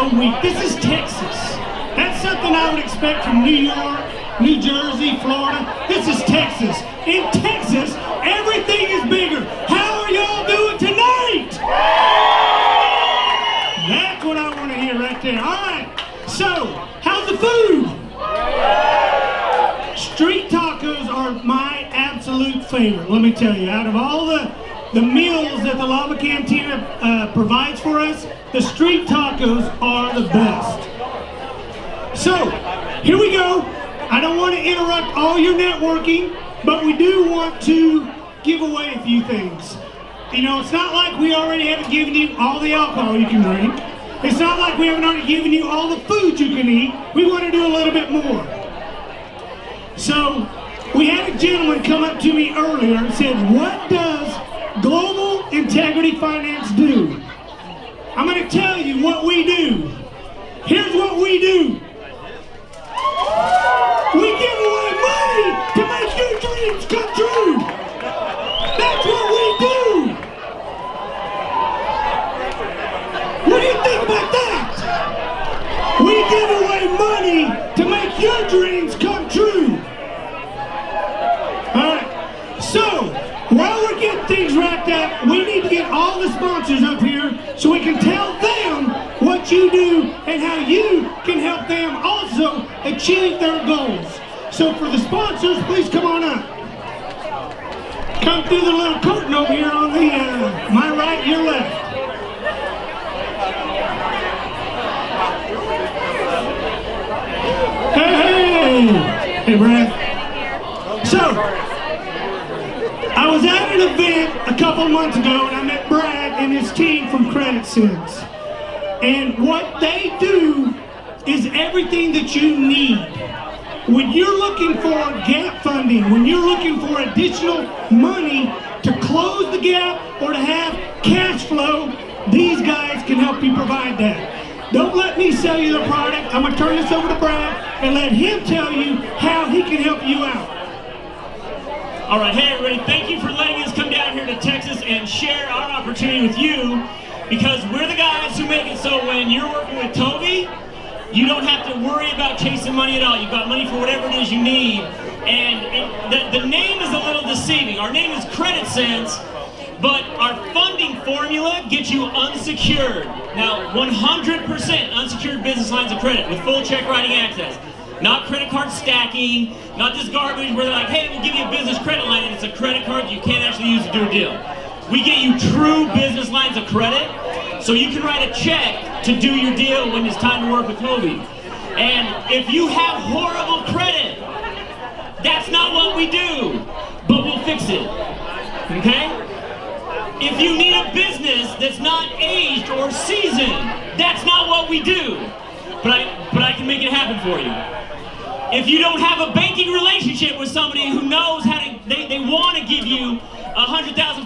so weak. This is Texas. That's something I would expect from New York, New Jersey, Florida. This is Texas. In Texas, everything is bigger. How are y'all doing tonight? That's what I want to hear right there. All right. So, how's the food? Street tacos are my absolute favorite. Let me tell you, out of all the meals that the Lava Cantina provides for us, the street tacos are the best. So, here we go. I don't want to interrupt all your networking, but we do want to give away a few things. You know, it's not like we already haven't given you all the alcohol you can drink. It's not like we haven't already given you all the food you can eat. We want to do a little bit more. So, we had a gentleman come up to me earlier and said, what does Global Integrity Finance do? I'm going to tell you what we do. Here's what we do. We give away money to make your dreams come true. That's what we do. What do you think about that? We give away money to make your dreams come true. All right. So, while we're getting things wrapped up, we need to get all the sponsors up here so we can tell them what you do and how you can help them also achieve their goals. So for the sponsors, please come on up. Come through the little curtain over here on the my right, your left. Hey, hey, Brad. So, I was at an event a couple months ago and I met Brad and his team from Credit Sense. And what they do is everything that you need. When you're looking for gap funding, when you're looking for additional money to close the gap or to have cash flow, these guys can help you provide that. Don't let me sell you the product. I'm going to turn this over to Brad and let him tell you how he can help you out. All right, hey everybody, thank you for letting us come down here to Texas and share our opportunity with you, because we're the guys who make it so when you're working with Toby, you don't have to worry about chasing money at all. You've got money for whatever it is you need. And the name is a little deceiving. Our name is Credit Sense, but our funding formula gets you unsecured. Now, 100% unsecured business lines of credit with full check writing access. Not credit card stacking, not this garbage where they're like, hey, we'll give you a business credit line and it's a credit card you can't actually use to do a deal. We get you true business lines of credit so you can write a check to do your deal when it's time to work with Toby. And if you have horrible credit, that's not what we do, but we'll fix it, okay? If you need a business that's not aged or seasoned, that's not what we do, but I can make it happen for you. If you don't have a banking relationship with somebody who knows how to, they want to give you $100,000